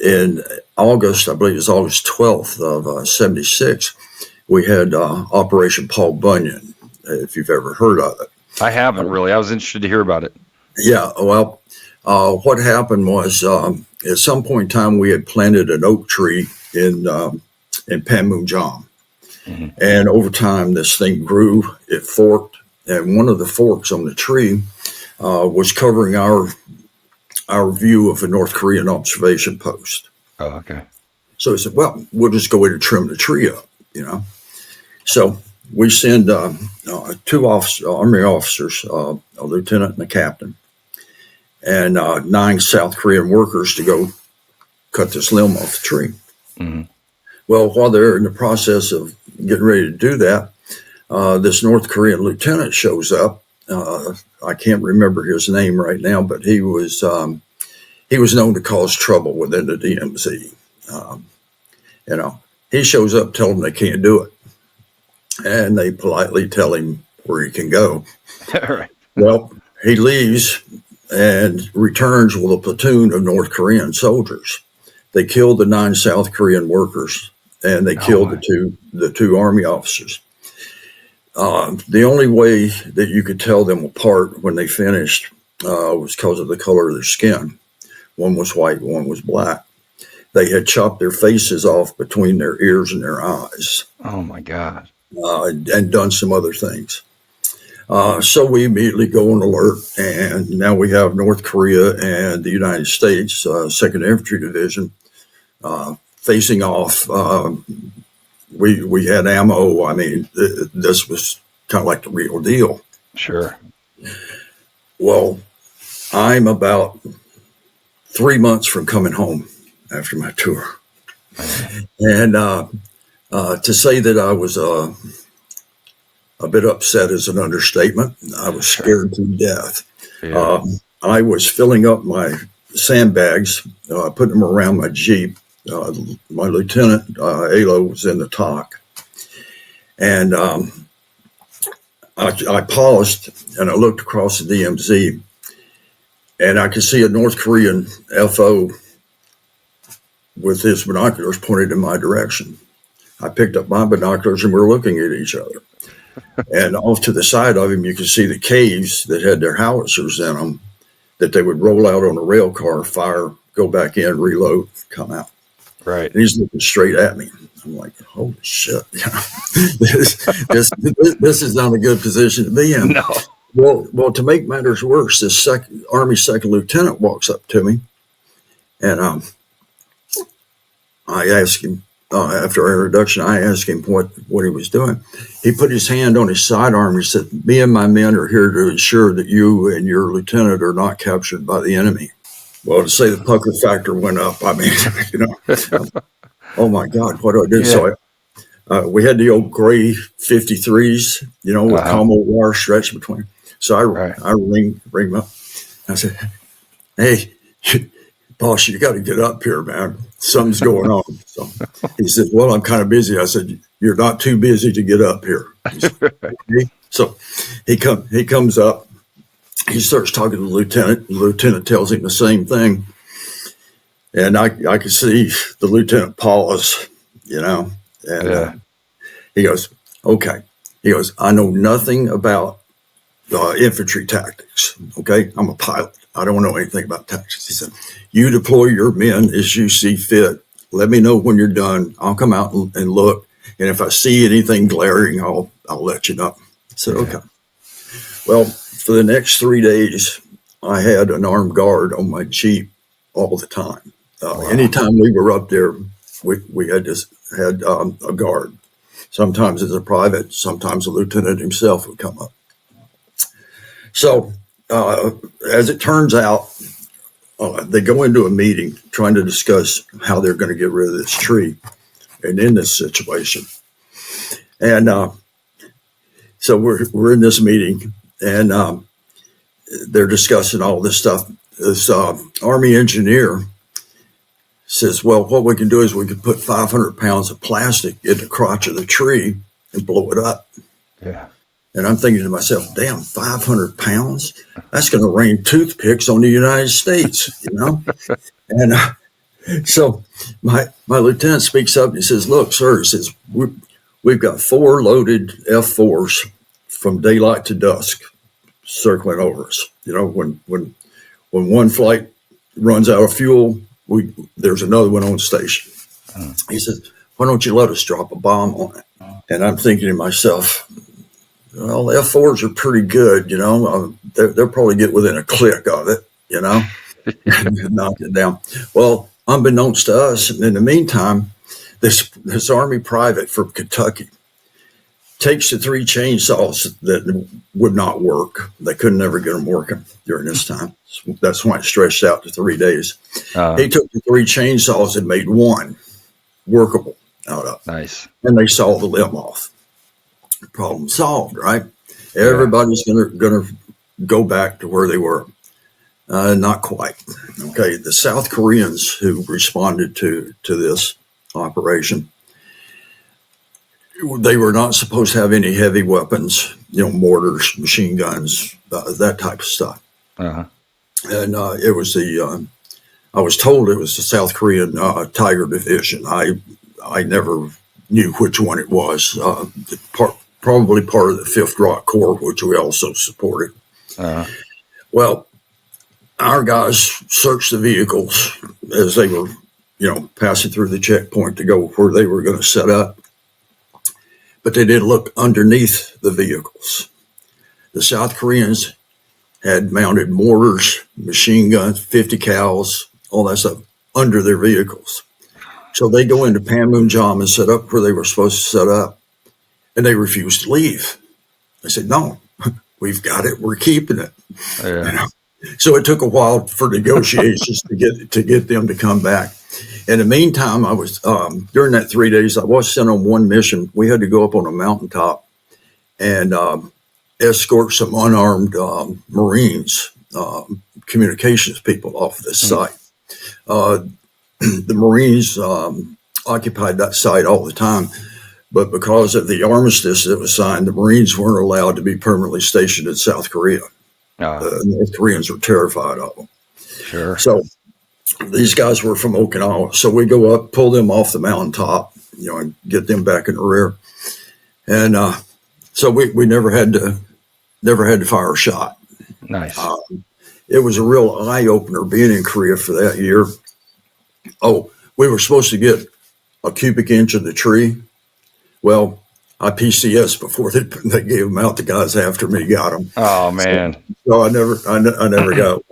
in August, I believe it was August 12th of 76, we had Operation Paul Bunyan, if you've ever heard of it. I haven't really. I was interested to hear about it. Yeah, well, what happened was at some point in time we had planted an oak tree in Panmunjom. Mm-hmm. And over time this thing grew, it forked, and one of the forks on the tree was covering our view of a North Korean observation post. Oh, okay. So he said, well, we'll just go in and trim the tree up, So we send two Army officers, a lieutenant and a captain, and 9 South Korean workers to go cut this limb off the tree. Mm-hmm. Well, while they're in the process of getting ready to do that, this North Korean lieutenant shows up. I can't remember his name right now, but he was known to cause trouble within the DMZ. He shows up, telling them they can't do it, and they politely tell him where he can go. Right. Well, he leaves and returns with a platoon of North Korean soldiers. They killed the 9 South Korean workers, and they killed the two Army officers. The only way that you could tell them apart when they finished was because of the color of their skin. One was white, one was black. They had chopped their faces off between their ears and their eyes. Oh, my God. And done some other things. So we immediately go on alert, and now we have North Korea and the United States 2nd Infantry Division facing off. We had ammo. I mean, this was kind of like the real deal. Sure. Well, I'm about 3 months from coming home after my tour. And to say that I was a bit upset is an understatement. I was scared to death. Yeah. I was filling up my sandbags, putting them around my Jeep. My lieutenant, Alo, was in the TACP. And I paused and I looked across the DMZ, and I could see a North Korean FO with his binoculars pointed in my direction. I picked up my binoculars and we were looking at each other. And off to the side of him, you could see the caves that had their howitzers in them that they would roll out on a rail car, fire, go back in, reload, come out. Right. And he's looking straight at me. I'm like, holy shit. This is not a good position to be in. No. Well, to make matters worse, this Army second lieutenant walks up to me, and I asked him, after our introduction, I asked him what he was doing. He put his hand on his sidearm. He said, me and my men are here to ensure that you and your lieutenant are not captured by the enemy. Well, to say the pucker factor went up, I mean, oh my God, what do I do? Yeah. So we had the old gray 53s, with combo wire stretched between. So I ring him up. I said, hey, boss, you got to get up here, man. Something's going on. So he said, well, I'm kind of busy. I said, you're not too busy to get up here. Said, okay. So he comes up. He starts talking to the lieutenant. The lieutenant tells him the same thing. And I could see the lieutenant pause, and he goes, okay. He goes, I know nothing about infantry tactics. Okay. I'm a pilot. I don't know anything about tactics. He said, you deploy your men as you see fit. Let me know when you're done. I'll come out and look. And if I see anything glaring, I'll let you know. I said, okay. Well, for the next 3 days, I had an armed guard on my Jeep all the time. Anytime we were up there, we had a guard. Sometimes as a private, sometimes a lieutenant himself would come up. So as it turns out, they go into a meeting trying to discuss how they're going to get rid of this tree and in this situation. And so we're in this meeting, and they're discussing all this stuff. This Army engineer says, well, what we can do is we can put 500 pounds of plastic in the crotch of the tree and blow it up. Yeah. And I'm thinking to myself, damn, 500 pounds? That's going to rain toothpicks on the United States, And So my lieutenant speaks up and he says, "Look, sir," he says, we've got 4 loaded F4s from daylight to dusk circling over us. You know, when one flight runs out of fuel, there's another one on station." He says, "Why don't you let us drop a bomb on it?" And I'm thinking to myself, well, the F4s are pretty good, you know. They'll probably get within a click of it, you know, knock it down. Well, unbeknownst to us, in the meantime, this Army private from Kentucky takes the 3 chainsaws that would not work. They couldn't never get them working during this time. That's why it stretched out to 3 days. He took the 3 chainsaws and made one workable out of it. Nice. And they sawed the limb off. Problem solved, right? Everybody's gonna go back to where they were. Not quite. Okay, the South Koreans who responded to this operation, they were not supposed to have any heavy weapons, you know, mortars, machine guns, that type of stuff. Uh-huh. And it was I was told it was the South Korean Tiger Division. I never knew which one it was. Probably part of the 5th Rock Corps, which we also supported. Uh-huh. Well, our guys searched the vehicles as they were, you know, passing through the checkpoint to go where they were going to set up. But they didn't look underneath the vehicles. The South Koreans had mounted mortars, machine guns, 50 cals, all that stuff under their vehicles. So they go into Panmunjom and set up where they were supposed to set up. And they refused to leave. I said, "No, we've got it. We're keeping it." Yeah. You know? So it took a while for negotiations to get them to come back. In the meantime, I was during that 3 days, I was sent on one mission. We had to go up on a mountaintop and escort some unarmed Marines, communications people off this site. The Marines occupied that site all the time. But because of the armistice that was signed, the Marines weren't allowed to be permanently stationed in South Korea. The North Koreans were terrified of them. Sure. So these guys were from Okinawa. So we go up, pull them off the mountaintop, you know, and get them back in the rear. And so we never had to fire a shot. Nice. It was a real eye opener being in Korea for that year. Oh, we were supposed to get a cubic inch of the tree. Well, I PCS before they gave them out. The guys after me got them. Oh man! So I never got